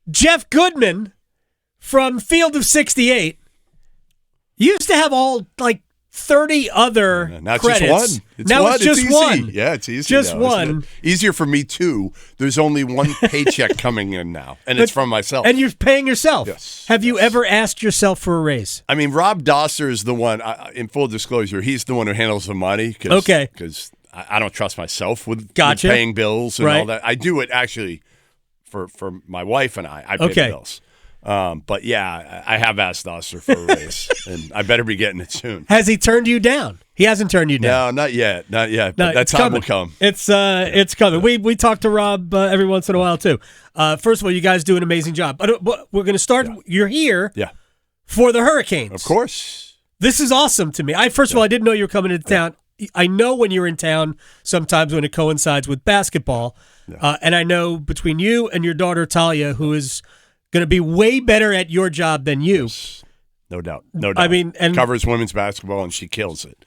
Jeff Goodman from Field of 68 used to have all 30 other now credits. It's now one. it's just easy. one. Yeah, it's easy. Just now, one. Easier for me too. There's only one paycheck coming in now, and it's from myself. And you're paying yourself. Yes. Have you ever asked yourself for a raise? I mean, Rob Dosser is the one. In full disclosure, he's the one who handles the money. Okay. Because I don't trust myself with Gotcha. paying bills and Right. all that. I do it actually for my wife and I pay the bills. But yeah, I have asked Dosser for a raise, and I better be getting it soon. Has he turned you down? He hasn't turned you down. No, not yet. Not yet. No, But that time will come. It's coming. We talk to Rob every once in a while too. First of all, you guys do an amazing job. But we're going to start. Yeah. You're here. Yeah. For the Hurricanes. Of course. This is awesome to me. First of all, I didn't know you were coming into town. I know when you're in town sometimes when it coincides with basketball. Yeah. And I know between you and your daughter Talia, who is going to be way better at your job than you. Yes. No doubt. No doubt. I mean, and covers women's basketball, and she kills it.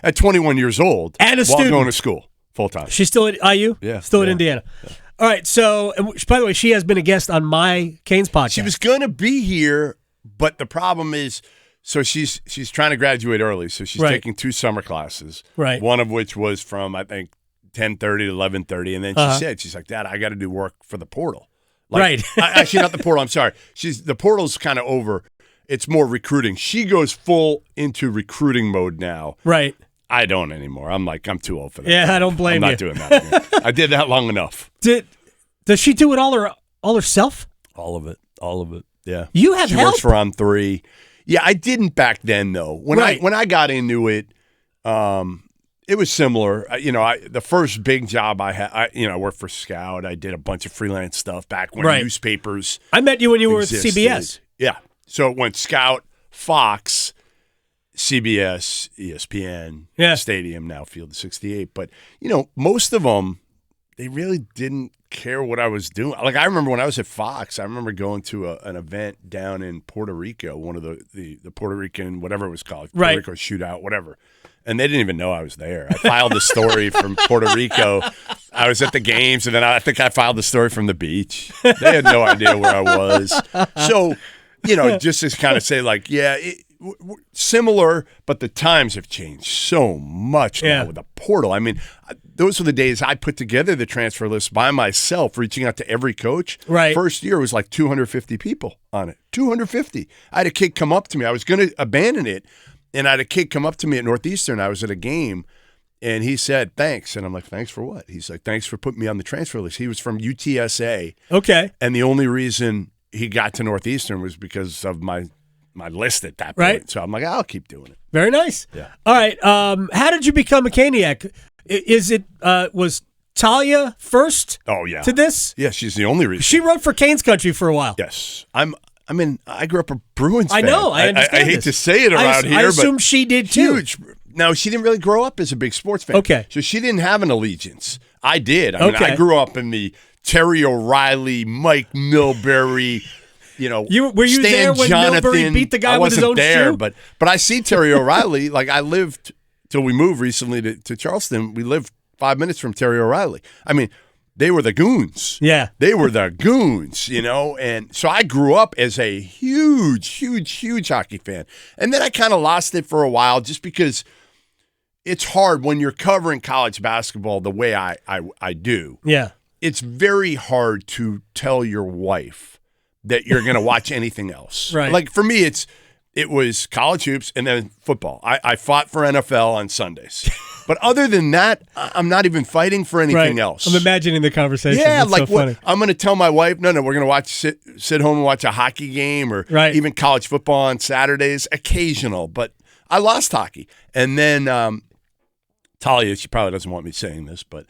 At 21 years old, and while going to school full time. She's still at IU? Yeah. Still in Indiana. Yeah. All right. So, by the way, she has been a guest on my Canes podcast. She was going to be here, but the problem is, so she's trying to graduate early, so she's taking 2 summer classes. Right. One of which was from, I think, 10:30 to 11:30, and then she said, she's like, Dad, I got to do work for the portal. Right. Actually, not the portal. I'm sorry. The portal's kind of over. It's more recruiting. She goes full into recruiting mode now. Right. I don't anymore. I'm too old for that. Yeah, I don't blame you. I'm not doing that anymore. I did that long enough. Does she do it all herself? All of it. Yeah. You have help? She works for On3. Yeah, I didn't back then though. When I got into it, it was similar. The first big job I had, I worked for Scout. I did a bunch of freelance stuff back when newspapers. I met you when you existed. were with CBS. Yeah. So it went Scout, Fox, CBS, ESPN, Stadium, now Field of 68. But, most of them, they really didn't care what I was doing. Like, I remember when I was at Fox, I remember going to an event down in Puerto Rico, one of the Puerto Rican, whatever it was called, Puerto Rico shootout, whatever. And they didn't even know I was there. I filed a story from Puerto Rico. I was at the games, and then I think I filed the story from the beach. They had no idea where I was. So, just to kind of say, similar, but the times have changed so much now with the portal. I mean, those were the days I put together the transfer list by myself, reaching out to every coach. Right. First year was like 250 people on it. 250. I had a kid come up to me. I was going to abandon it. And I had a kid come up to me at Northeastern. I was at a game, and he said, thanks. And I'm like, thanks for what? He's like, thanks for putting me on the transfer list. He was from UTSA. Okay. And the only reason he got to Northeastern was because of my list at that point. Right. So I'm like, I'll keep doing it. Very nice. Yeah. All right. How did you become a Caniac? Was Talia first to this? Yeah, she's the only reason. She wrote for Canes Country for a while. Yes. I grew up a Bruins fan. I know. I understand. I hate to say it around here, I but assume she did too. Huge. Now, she didn't really grow up as a big sports fan. Okay. So she didn't have an allegiance. I did. I mean, I grew up in the Terry O'Reilly, Mike Milbury, were you Stan there when Jonathan. Milbury beat the guy I with his wasn't own there, shoe? but I see Terry O'Reilly. Like, I lived till we moved recently to Charleston. We lived 5 minutes from Terry O'Reilly. I mean, they were the goons. Yeah. They were the goons, And so I grew up as a huge, huge, huge hockey fan. And then I kind of lost it for a while just because it's hard when you're covering college basketball the way I do. Yeah. It's very hard to tell your wife that you're going to watch anything else. Right. Like, for me, it was college hoops and then football. I fought for NFL on Sundays. But other than that, I'm not even fighting for anything else. I'm imagining the conversation. Yeah, That's like so funny. I'm going to tell my wife, no, we're going to sit home and watch a hockey game or even college football on Saturdays, occasional. But I lost hockey. And then Talia, she probably doesn't want me saying this, but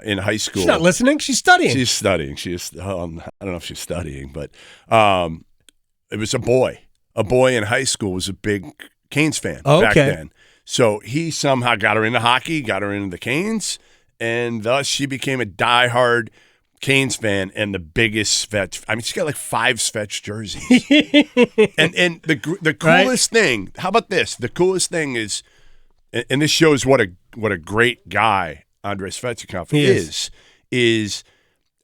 in high school. She's not listening. She's studying. She's studying. I don't know if she's studying, but it was a boy. A boy in high school was a big Canes fan back then. So he somehow got her into hockey, got her into the Canes, and thus she became a diehard Canes fan and the biggest Svetch. I mean, she's got like 5 Svetch jerseys. and the coolest thing, how about this? The coolest thing is, and this shows what a great guy Andrei Svechnikov is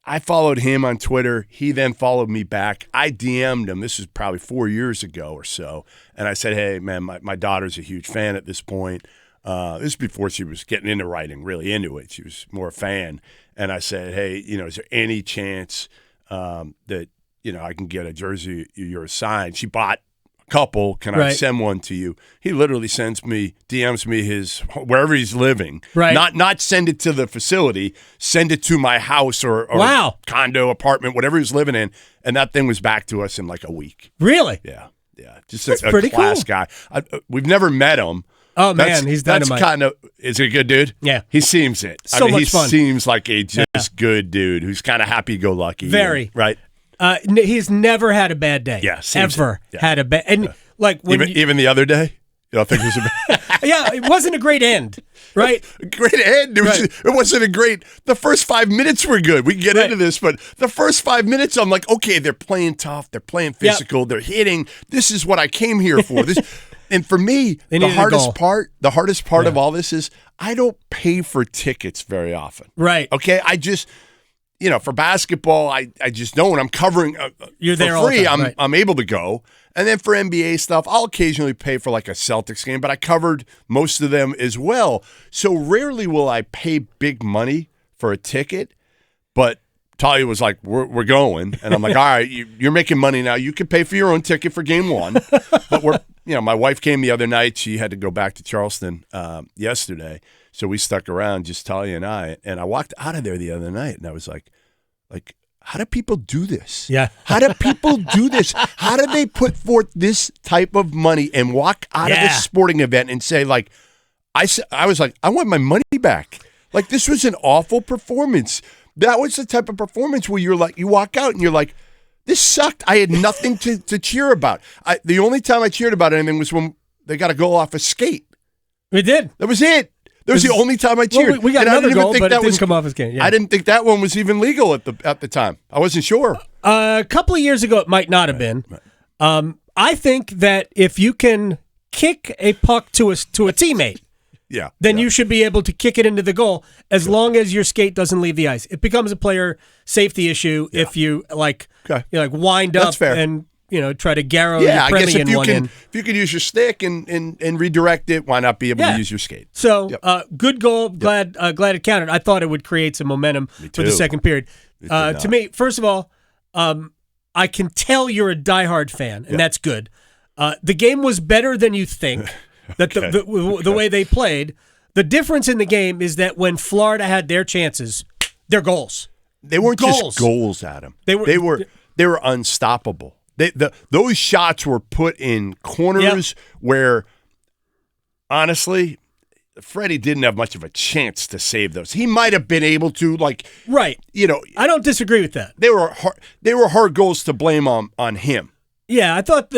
I followed him on Twitter. He then followed me back. I DM'd him. This was probably 4 years ago or so. And I said, hey, man, my daughter's a huge fan at this point. This is before she was getting into writing, really into it. She was more a fan. And I said, hey, is there any chance that, I can get a jersey you're assigned? She bought a couple. Can I send one to you? He literally DMs me his wherever he's living. Right. Not send it to the facility, send it to my house or condo, apartment, whatever he's living in. And that thing was back to us in like a week. Really? Yeah. Yeah. Just That's a pretty class cool. guy. We've never met him. Oh, man, he's dynamite. Is he a good dude? Yeah. He seems it. Much fun. He seems like a good dude who's kind of happy-go-lucky. Very. Right? He's never had a bad day. Yeah. Ever had a bad. And like when even the other day? You don't think it was a bad Yeah, it wasn't a great end, right? Great end. It wasn't a great. The first 5 minutes were good. We can get into this, but the first 5 minutes, I'm like, okay, they're playing tough. They're playing physical. They're hitting. This is what I came here for. And for me, the hardest part of all this is I don't pay for tickets very often. Right. Okay. I just, for basketball, I just don't. I'm covering You're there for free. All the time, I'm able to go. And then for NBA stuff, I'll occasionally pay for like a Celtics game, but I covered most of them as well. So rarely will I pay big money for a ticket. But Talia was like, we're going. And I'm like, all right, you're making money now. You can pay for your own ticket for game one. But my wife came the other night. She had to go back to Charleston yesterday. So we stuck around, just Talia and I. And I walked out of there the other night, and I was like, how do people do this? Yeah. How do people do this? How do they put forth this type of money and walk out of this sporting event and say, like, I was like, I want my money back. Like, this was an awful performance. That was the type of performance where you're like, you walk out and you're like, this sucked. I had nothing to cheer about. The only time I cheered about anything was when they got a goal off a skate. We did. That was it. That was the only time I cheered. Well, we got another goal, but it didn't come off his game. Yeah. I didn't think that one was even legal at the time. I wasn't sure. A couple of years ago, it might not have been. Right. I think that if you can kick a puck to a teammate, then you should be able to kick it into the goal as long as your skate doesn't leave the ice. It becomes a player safety issue if you wind up and try to garrow your I guess Premier one in. If you can use your stick and redirect it, why not be able to use your skate? So good goal. Glad it counted. I thought it would create some momentum for the second period. To me, first of all, I can tell you're a diehard fan, and that's good. The game was better than you think. That the way they played. The difference in the game is that when Florida had their chances, they're goals. They weren't just goals, Adam. They were unstoppable. Those shots were put in corners where, honestly, Freddie didn't have much of a chance to save those. He might have been able to, right. I don't disagree with that. They were hard goals to blame on him. Yeah, I thought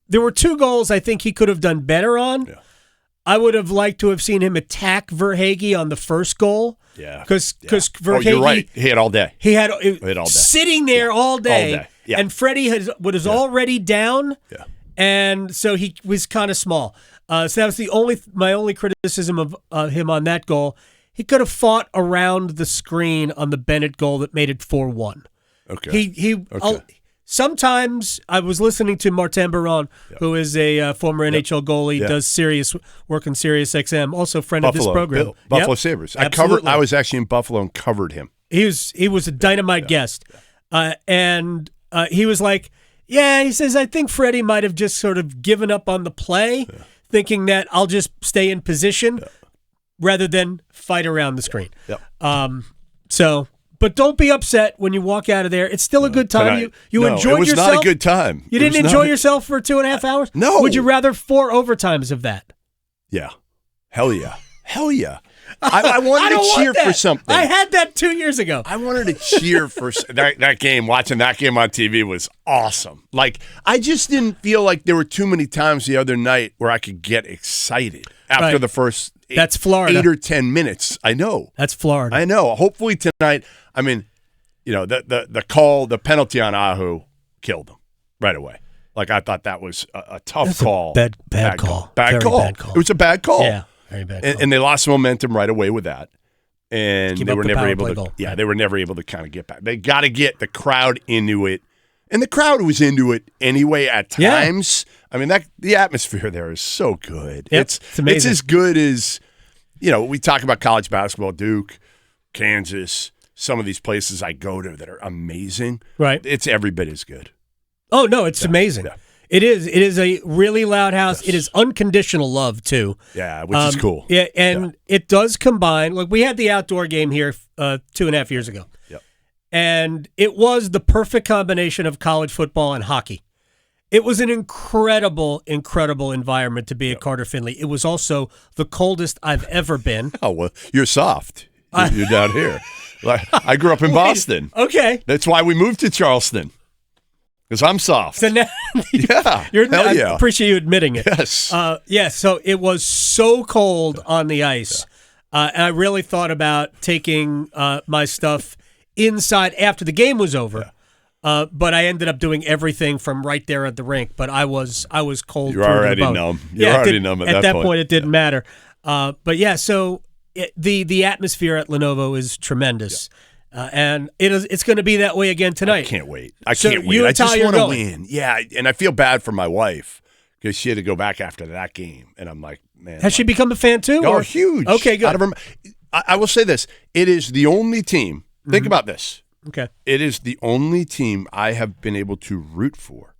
there were two goals I think he could have done better on. Yeah. I would have liked to have seen him attack Verhaeghe on the first goal. Yeah. Because Verhaeghe. You're right. He had all day. He had all day. Sitting there all day. All day. Yeah. And Freddie was already down. Yeah. And so he was kind of small. So that was my only criticism of him on that goal. He could have fought around the screen on the Bennett goal that made it 4-1. Okay. Sometimes I was listening to Martin Baron, who is a former NHL goalie, does serious work in Sirius XM, also a friend of this program. Buffalo Sabres. I was actually in Buffalo and covered him. He was a dynamite guest. And he was like, he says, I think Freddie might have just sort of given up on the play, thinking that I'll just stay in position rather than fight around the screen. But don't be upset when you walk out of there. It's still a good time. You enjoyed yourself. It was not a good time. You didn't enjoy yourself for 2.5 hours? No. Would you rather 4 overtimes of that? Yeah. Hell yeah. Hell yeah. I wanted to cheer for something. I had that 2 years ago. I wanted to cheer for that game. Watching that game on TV was awesome. I just didn't feel like there were too many times the other night where I could get excited after the first That's Florida. 8 or 10 minutes. I know. That's Florida. I know. Hopefully tonight, the penalty on Ahu killed him right away. I thought that was a tough call. Bad call. Bad call. It was a bad call. Yeah, very bad call. And they lost momentum right away with that. and Keep they up were the never power able play to. goal. Yeah, they were never able to kind of get back. They got to get the crowd into it, and the crowd was into it anyway at times. I mean, the atmosphere there is so good. Yep, It's amazing. It's as good as, we talk about college basketball, Duke, Kansas, some of these places I go to that are amazing. Right. It's every bit as good. Oh, no, it's amazing. Yeah. It is. It is a really loud house. Yes. It is unconditional love, too. Yeah, which is cool. Yeah, and it does combine. Like, we had the outdoor game here 2.5 years ago. Yep. And it was the perfect combination of college football and hockey. It was an incredible, incredible environment to be at Carter Finley. It was also the coldest I've ever been. Oh, well, you're soft. You're down here. Like, I grew up in Boston. Okay. That's why we moved to Charleston. Because I'm soft. So now, yeah. I yeah. appreciate you admitting it. Yes. So it was so cold on the ice. And I really thought about taking my stuff inside after the game was over. But I ended up doing everything from right there at the rink. But I was cold. You're already numb. You're already numb at that point. It didn't matter. But yeah, so the atmosphere at Lenovo is tremendous. And it's going to be that way again tonight. I can't wait. I So can't wait. you I and just Talia want to going. win. Yeah, and I feel bad for my wife because she had to go back after that game. And I'm like, man. Has she become a fan too? Oh, or? huge. Okay, good. Out of her, I will say this. It is the only team. Think about this. Okay. It is the only team I have been able to root for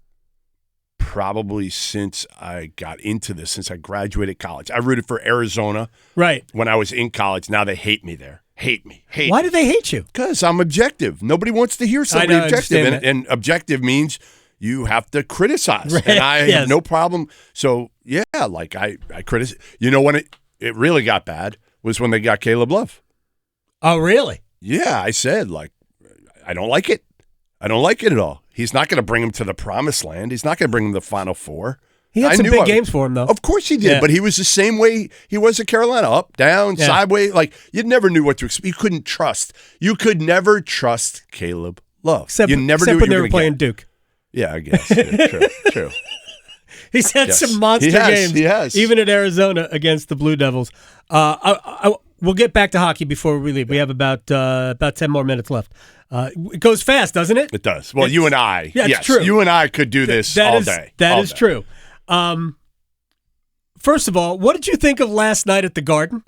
probably since I got into this, since I graduated college. I rooted for Arizona when I was in college. Now they hate me there. Hate me. Why do they hate you? Because I'm objective. Nobody wants to hear somebody objective. And objective means you have to criticize. Right. And I have no problem. So, yeah, like I criticize. You know when it really got bad was when they got Caleb Love. Oh, really? Yeah, I said, like, I don't like it. I don't like it at all. He's not going to bring him to the promised land. He's not going to bring him to the Final Four. He had some big games for him, though. Of course he did, but he was the same way he was at Carolina, up, down, sideways. Like, you never knew what to expect. You couldn't trust. You could never trust Caleb Love. Except you never knew when they were were playing Duke. Yeah, I guess. Yeah, true. He's had some monster games, he has. even at Arizona against the Blue Devils. We'll get back to hockey before we leave. We have about 10 more minutes left. It goes fast, doesn't it? It does. Well, you and I. Yeah, yes, it's true. You and I could do this all day. That is true. First of all, what did you think of last night at the Garden?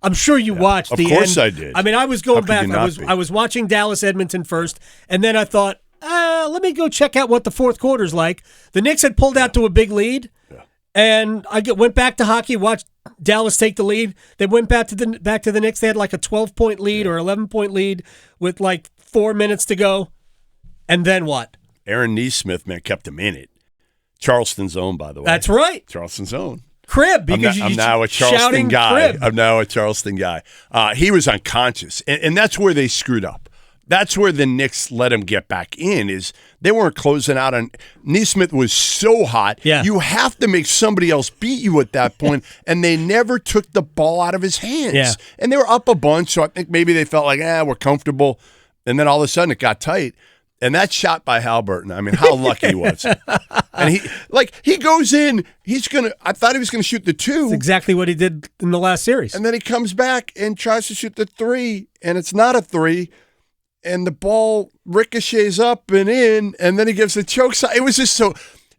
I'm sure you watched the end. Of course I did. I mean, I was going back. I was watching Dallas Edmonton first, and then I thought, let me go check out what the fourth quarter's like. The Knicks had pulled out to a big lead, and I went back to hockey, watched Dallas take the lead. They went back to the Knicks. They had like a 12-point lead or 11-point lead with like 4 minutes to go. And then what? Aaron Neesmith, man, kept him in it. Charleston's own, by the way. That's right. Charleston's own. Crib, because I'm now a Charleston guy. Crib. I'm now a Charleston guy. He was unconscious, and that's where they screwed up. That's where the Knicks let him get back in, is they weren't closing out on – Neesmith was so hot. Yeah. You have to make somebody else beat you at that point, and they never took the ball out of his hands. Yeah. And they were up a bunch, so I think maybe they felt like, we're comfortable. And then all of a sudden it got tight. And that shot by Hubert, I mean, how lucky was he? And he goes in, I thought he was going to shoot the two. That's exactly what he did in the last series. And then he comes back and tries to shoot the three, and it's not a three. And the ball ricochets up and in, and then he gives the choke shot. It was just so,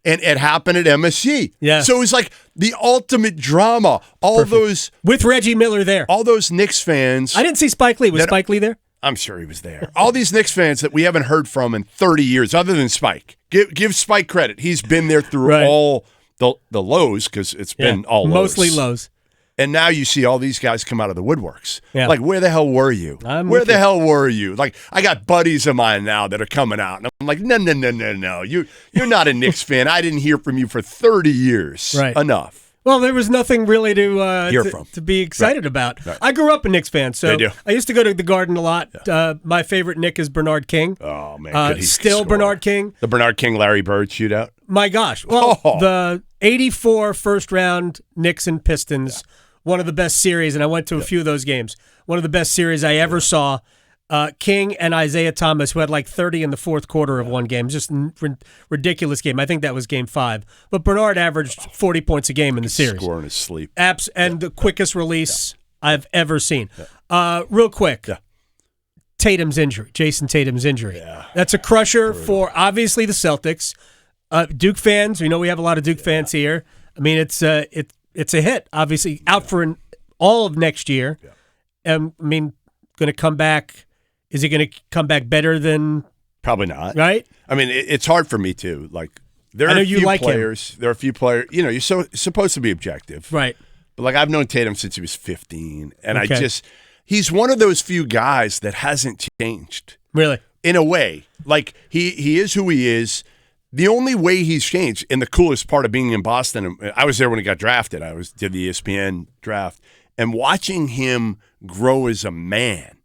and it happened at MSG. Yeah. So it was like the ultimate drama. With Reggie Miller there. All those Knicks fans. I didn't see Spike Lee. Was Spike Lee there? I'm sure he was there. All these Knicks fans that we haven't heard from in 30 years, other than Spike. Give Spike credit. He's been there through all the lows, because it's been all lows. Mostly lows. And now you see all these guys come out of the woodworks. Yeah. Like, where the hell were you? Where the hell were you? Like, I got buddies of mine now that are coming out, and I'm like, no. You're not a Knicks fan. I didn't hear from you for 30 years. Right. Enough. Well, there was nothing really to be excited about. Right. I grew up a Knicks fan, so I used to go to the Garden a lot. Yeah. My favorite Knick is Bernard King. Oh, man. Could he still score. Bernard King. The Bernard King-Larry Bird shootout? My gosh. Well, the 84 first-round Knicks and Pistons, one of the best series, and I went to a few of those games. One of the best series I ever saw. King and Isaiah Thomas, who had like 30 in the fourth quarter of one game. Just ridiculous game. I think that was game 5. But Bernard averaged 40 points a game in the series. Score in his sleep. And the quickest release. I've ever seen. Real quick. Yeah. Tatum's injury, Jason Tatum's injury. Yeah. That's a crusher for obviously the Celtics. Duke fans, we know we have a lot of Duke fans here. I mean, it's a hit. Obviously, out for all of next year. Yeah. I mean, going to come back. Is he going to come back better than? Probably not. Right. I mean, it's hard for me too. Like there are a few players. There are a few players. You know, you're supposed to be objective, right? But like I've known Tatum since he was 15, and he's one of those few guys that hasn't changed. Really, in a way, like he is who he is. The only way he's changed, and the coolest part of being in Boston, I was there when he got drafted. Did the ESPN draft, and watching him grow as a man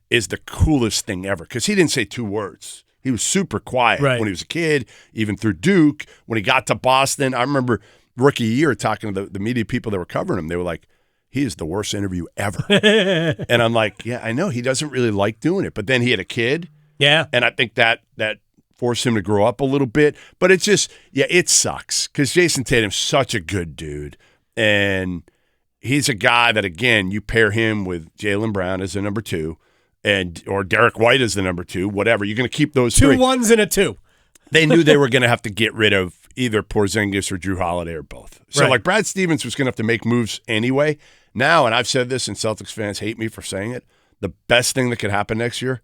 is the coolest thing ever. Because he didn't say 2 words. He was super quiet when he was a kid, even through Duke. When he got to Boston, I remember rookie year talking to the media people that were covering him. They were like, he is the worst interview ever. And I'm like, yeah, I know. He doesn't really like doing it. But then he had a kid. Yeah. And I think that forced him to grow up a little bit. But it's just, it sucks. Because Jason Tatum's such a good dude. And he's a guy that, again, you pair him with Jaylen Brown as the number 2. Or Derek White as the number 2, whatever. You're going to keep those 2 3. 1s and a 2. They knew they were going to have to get rid of either Porzingis or Drew Holiday or both. So, like, Brad Stevens was going to have to make moves anyway. Now, and I've said this, and Celtics fans hate me for saying it, the best thing that could happen next year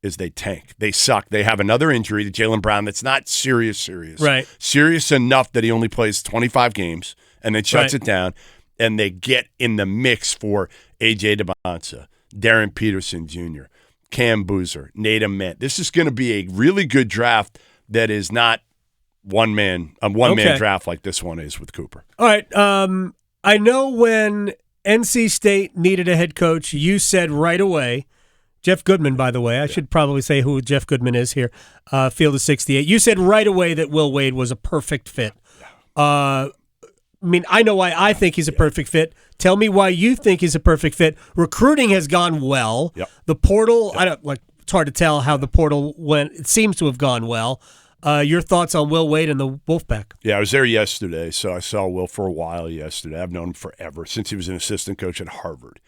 is they tank. They suck. They have another injury to Jaylen Brown that's not serious. Right. Serious enough that he only plays 25 games and then shuts it down, and they get in the mix for A.J. DeBonsa, Darren Peterson Jr., Cam Boozer, Nate Ament. This is going to be a really good draft that is not one-man draft like this one is with Cooper. All right. I know when NC State needed a head coach, you said right away, Jeff Goodman, by the way, I should probably say who Jeff Goodman is here, Field of 68. You said right away that Will Wade was a perfect fit. I mean, I know why I think he's a perfect fit. Tell me why you think he's a perfect fit. Recruiting has gone well. Yep. The portal, it's hard to tell how the portal went. It seems to have gone well. Your thoughts on Will Wade and the Wolfpack? Yeah, I was there yesterday, so I saw Will for a while yesterday. I've known him forever, since he was an assistant coach at Harvard.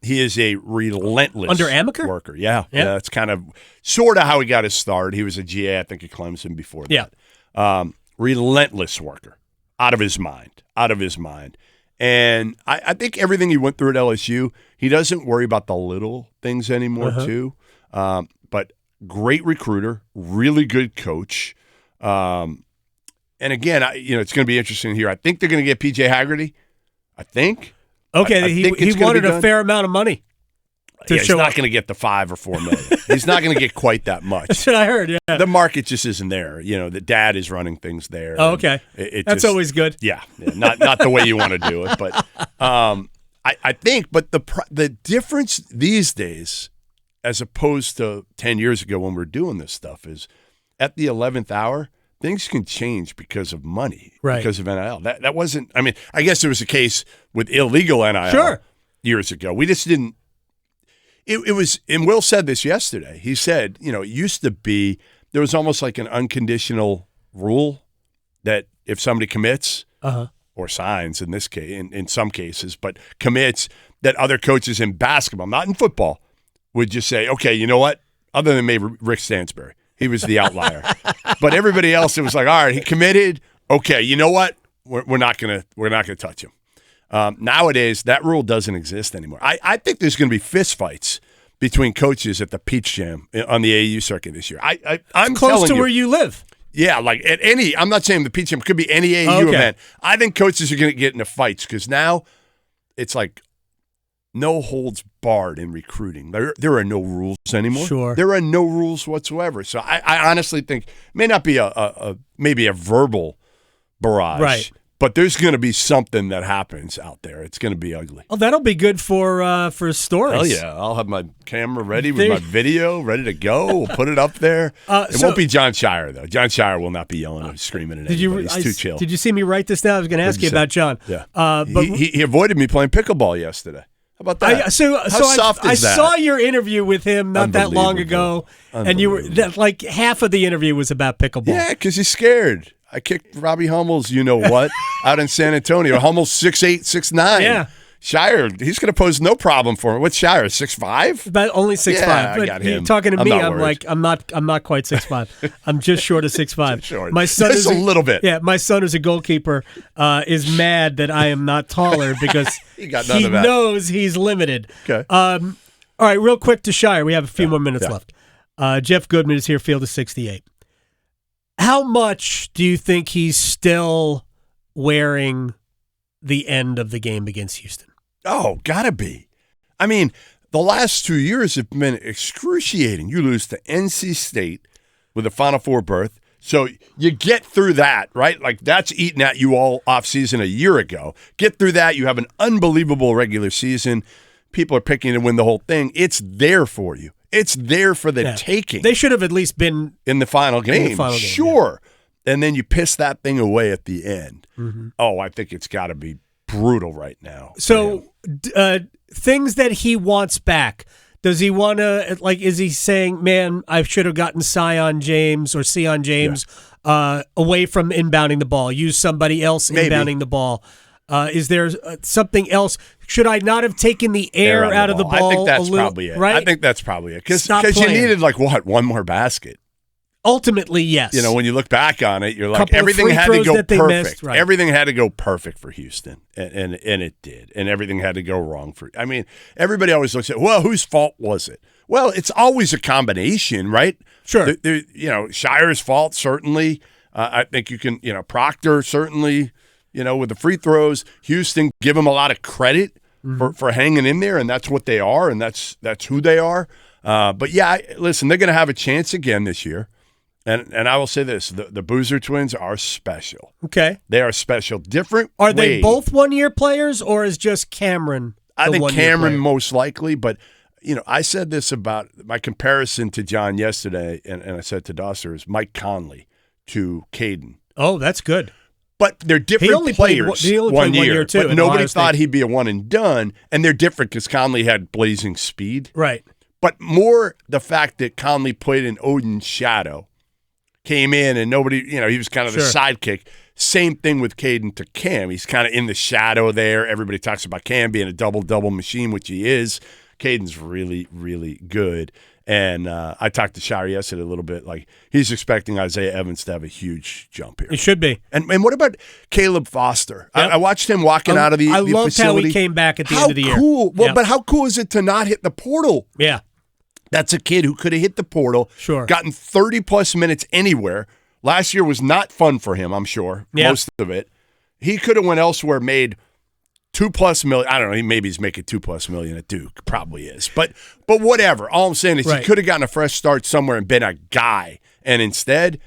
He is a relentless under Amaker worker. Yeah, it's kind of sort of how he got his start. He was a GA, I think, at Clemson before that. Relentless worker, out of his mind. And I think everything he went through at LSU, he doesn't worry about the little things anymore, too. But great recruiter, really good coach. And again, it's going to be interesting here. I think they're going to get P.J. Haggerty. I think. Okay, he wanted a fair amount of money. He's not going to get the $5 or $4 million. He's not going to get quite that much. That's what I heard. Yeah, the market just isn't there. The dad is running things there. Oh, okay, that's always good. Yeah, not the way you want to do it, but I think. But the difference these days, as opposed to 10 years ago when we were doing this stuff, is at the 11th hour, things can change because of money, because of NIL. That wasn't. I mean, I guess there was a case with illegal NIL years ago. We just didn't. It was, and Will said this yesterday. He said, it used to be, there was almost like an unconditional rule that if somebody commits or signs in this case, in some cases, but commits, that other coaches in basketball, not in football, would just say, okay, you know what? Other than maybe Rick Stansbury, he was the outlier, but everybody else, it was like, all right, he committed. Okay, you know what? We're not gonna touch him. Nowadays, that rule doesn't exist anymore. I think there's going to be fistfights between coaches at the Peach Jam on the AAU circuit this year. I'm close to where you live. Yeah, like at any. I'm not saying the Peach Jam, could be any AAU event. I think coaches are going to get into fights because now it's like no holds barred in recruiting. There are no rules anymore. Sure, there are no rules whatsoever. So I honestly think it may not be maybe a verbal barrage, right? But there's going to be something that happens out there. It's going to be ugly. Oh, that'll be good for stories. Hell yeah. I'll have my camera ready with my video ready to go. We'll put it up there. It won't be Jon Scheyer, though. Jon Scheyer will not be yelling and screaming at anybody. He's too chill. Did you see me write this down? I was going to ask you about Jon. Yeah. But he avoided me playing pickleball yesterday. How about that? How soft is that? I saw your interview with him not that long ago, and you were like half of the interview was about pickleball. Yeah, because he's scared. I kicked Robbie Hummel's, out in San Antonio. Hummel's 6'8", 6'9". Yeah. Scheyer, he's going to pose no problem for him. What's Scheyer, 6'5"? But only 6'5". Yeah, but I got him. Talking to I'm me, not I'm worried. like, I'm not quite 6'5". I'm just short of 6'5". Short. My son Just is a little bit. Yeah, my son is a goalkeeper. Is mad that I am not taller because he got none he of that. knows he's limited. Okay. All right, real quick to Scheyer. We have a few more minutes left. Jeff Goodman is here, field of 68. How much do you think he's still wearing the end of the game against Houston? Oh, gotta be. I mean, the last 2 years have been excruciating. You lose to NC State with a Final Four berth. So you get through that, right? Like that's eating at you all offseason a year ago. Get through that. You have an unbelievable regular season. People are picking to win the whole thing. It's there for you. It's there for the taking. They should have at least been in the final game. Sure. Yeah. And then you piss that thing away at the end. Mm-hmm. Oh, I think it's got to be brutal right now. So things that he wants back. Does he want to, is he saying, man, I should have gotten Sion James or Sion James away from inbounding the ball, use somebody else inbounding the ball? Is there something else? Should I not have taken the air out of the ball? I think that's probably it. Right? I think that's probably it. Because you needed, one more basket. Ultimately, yes. When you look back on it, you're like, Couple everything had to go perfect. Missed, right. Everything had to go perfect for Houston, and it did. And everything had to go wrong for. I mean, everybody always looks at, well, whose fault was it? Well, it's always a combination, right? Sure. Sheyer's fault certainly. I think you can, Proctor certainly. With the free throws, Houston, give them a lot of credit for hanging in there, and that's what they are, and that's who they are. But yeah, listen, they're going to have a chance again this year. And I will say this, the Boozer twins are special. Okay. They are special. Different Are they ways. both one-year players, or is just Cameron I think Cameron player? Most likely, but I said this about my comparison to John yesterday, and I said to Dosser, is Mike Conley to Caden. Oh, that's good. But they're different players. He only played 1 year too. But nobody thought he'd be a one and done, and they're different because Conley had blazing speed. Right. But more the fact that Conley played in Odin's shadow, came in, and nobody, he was kind of the sidekick. Same thing with Caden to Cam. He's kind of in the shadow there. Everybody talks about Cam being a double-double machine, which he is. Caden's really, really good. And I talked to Scheyer yesterday a little bit. Like, he's expecting Isaiah Evans to have a huge jump here. He should be. And what about Caleb Foster? Yep. I watched him walking out of the facility. I loved how he came back at the end of the year. How cool. Well, but how cool is it to not hit the portal? Yeah. That's a kid who could have hit the portal, gotten 30-plus minutes anywhere. Last year was not fun for him, I'm sure, most of it. He could have went elsewhere, made $2+ million. I don't know. Maybe he's making $2+ million at Duke. Probably is. But whatever. All I'm saying is he could have gotten a fresh start somewhere and been a guy. And instead,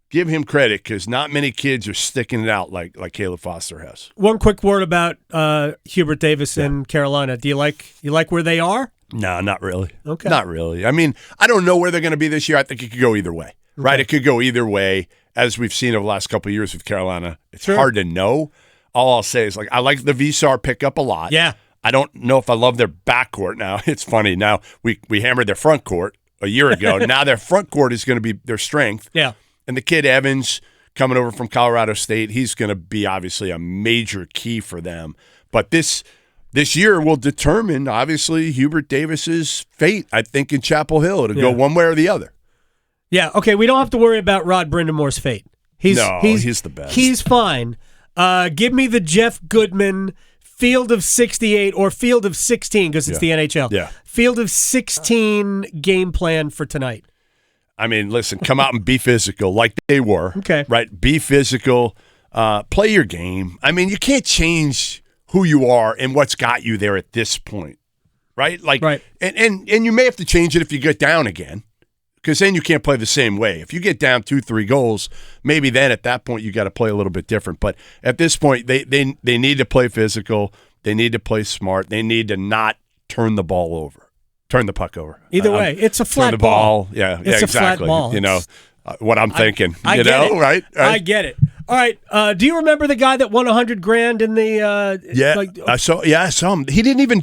give him credit because not many kids are sticking it out like Caleb Foster has. One quick word about Hubert Davis in Carolina. Do you like where they are? No, not really. Okay. Not really. I mean, I don't know where they're going to be this year. I think it could go either way. Right? It could go either way. As we've seen over the last couple of years with Carolina, it's hard to know. All I'll say is, I like the VSAR pickup a lot. Yeah. I don't know if I love their backcourt now. It's funny. Now, we hammered their front court a year ago. Now their front court is going to be their strength. Yeah. And the kid Evans coming over from Colorado State, he's going to be obviously a major key for them. But this year will determine, obviously, Hubert Davis's fate, I think, in Chapel Hill. It'll go one way or the other. Yeah, okay, we don't have to worry about Rod Brindamore's fate. He's the best. He's fine. Give me the Jeff Goodman field of 68 or field of 16 because it's the NHL. Yeah. Field of 16 game plan for tonight. I mean, listen, come out and be physical like they were. Okay. Right? Be physical. Play your game. I mean, you can't change who you are and what's got you there at this point. Right? And you may have to change it if you get down again. Because then you can't play the same way. If you get down 2-3 goals, maybe then at that point you got to play a little bit different. But at this point, they need to play physical. They need to play smart. They need to not turn the puck over. Either way, it's a flat ball. Yeah, it's exactly. a flat ball. What I'm thinking. I get it. Right? I get it. All right. Do you remember the guy that won $100,000 in the? I saw him. He didn't even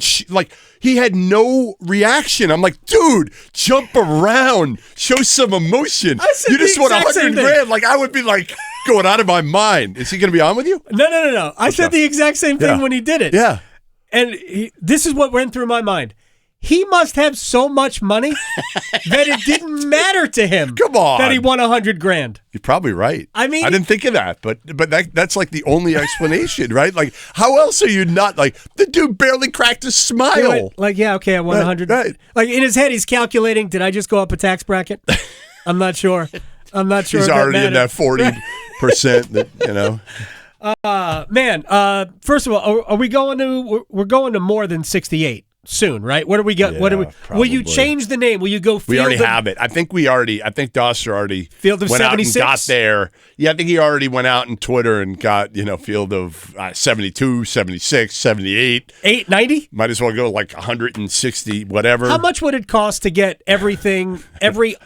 he had no reaction. I'm like, dude, jump around, show some emotion. You just won $100,000. I would be going out of my mind. Is he going to be on with you? No. I said the exact same thing when he did it. Yeah. this is what went through my mind. He must have so much money that it didn't matter to him. Come on. That he won $100,000. You're probably right. I mean, I didn't think of that, but that's like the only explanation, right? Like, how else are you not like the dude barely cracked a smile? Like, yeah, okay, I won 100. Right. Like in his head, he's calculating. Did I just go up a tax bracket? I'm not sure. He's already in that 40%. First of all, are we going to? We're going to more than 68. Soon, right? What do we got? Yeah, will you change the name? Will you go Field We already have it. I think Dosser already Field of went 76? out and got there. Yeah, I think he already went out on Twitter and got, Field of 72, 76, 78. 890? Might as well go like 160, whatever. How much would it cost to get everything, every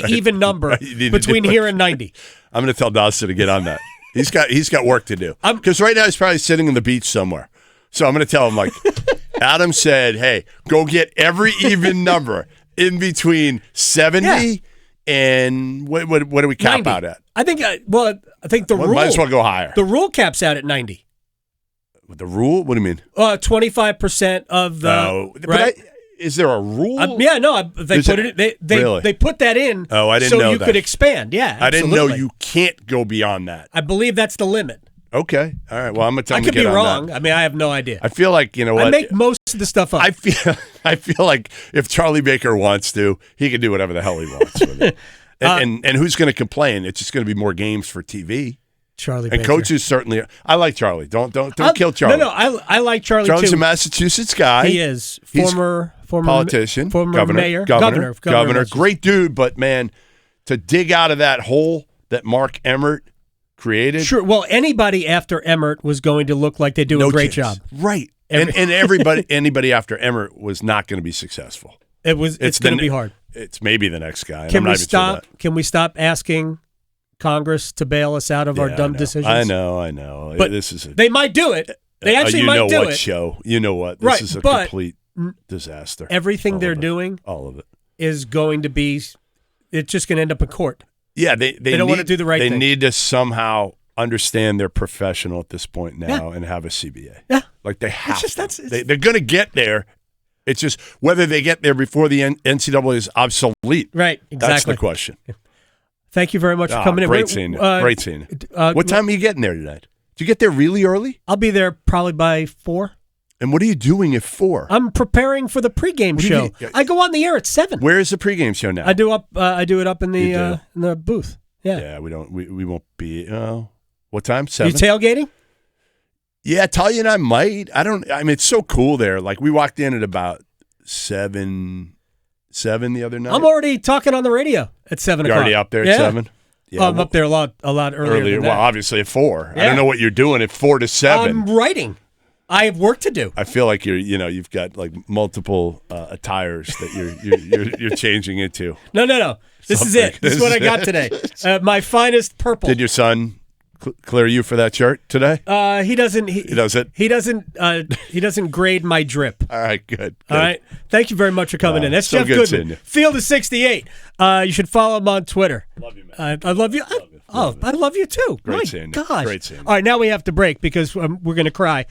even number between here and 90? I'm going to tell Dosser to get on that. He's got work to do. Because right now he's probably sitting on the beach somewhere. So I'm going to tell him, like, Adam said, hey, go get every even number in between 70 and what do we cap 90. out at? I think the rule. Might as well go higher. The rule caps out at 90. The rule? What do you mean? 25% of the. No, right? But is there a rule? They put that in. Oh, I didn't so know you that. could expand. Yeah, I didn't know you can't go beyond that. I believe that's the limit. Okay. All right. Well, I'm going to tell him to I could get be on wrong. that. I mean, I have no idea. I feel like, you know what? I make most of the stuff up. I feel like if Charlie Baker wants to, he can do whatever the hell he wants with it. And who's going to complain? It's just going to be more games for TV. Charlie and Baker. Coaches certainly. I like Charlie. Don't kill Charlie. No, I like Charlie Charlie's too. a Massachusetts guy. He is former politician, former mayor, governor. Great dude, but man, to dig out of that hole that Mark Emmert created. Sure. Well, anybody after Emmert was going to look like they do a great job. Right. And anybody after Emmert was not going to be successful. It's going to be hard. It's maybe the next guy. Can we stop asking Congress to bail us out of our dumb decisions? I know. But they might do it. They actually might do it. Show. You know what? This is a complete disaster. Everything they're doing, all of it, is going to be. It's just going to end up in court. Yeah, they don't want to do the right thing. They need to somehow understand they're professional at this point now and have a CBA. Yeah, like they have. They're going to get there. It's just whether they get there before the NCAA is obsolete. Right. Exactly. That's the question. Thank you very much for coming in. Great seeing you. Great seeing you. What time are you getting there tonight? Did you get there really early? I'll be there probably by 4. And what are you doing at 4? I'm preparing for the pregame show. I go on the air at 7. Where is the pregame show now? I do it up in the booth. Yeah. Yeah, we won't be. What time? 7. You tailgating? Yeah, Talia and I might. I mean, it's so cool there. Like we walked in at about 7 the other night. I'm already talking on the radio at 7 o'clock. You're already up there at 7. Yeah, I'm up there a lot earlier. Than that. Well, obviously at 4. Yeah. I don't know what you're doing at 4 to 7. I'm writing. I have work to do. I feel like you've got like multiple attires that you're changing into. No. This is it. This is what I got today. My finest purple. Did your son clear you for that shirt today? He doesn't. He doesn't. He doesn't grade my drip. All right, good. All right. Thank you very much for coming in. That's so Jeff Goodman. Field of 68. You should follow him on Twitter. Love you, man. I love you. I love you too. Great seeing you. Gosh. Great seeing you. All right, now we have to break because we're going to cry.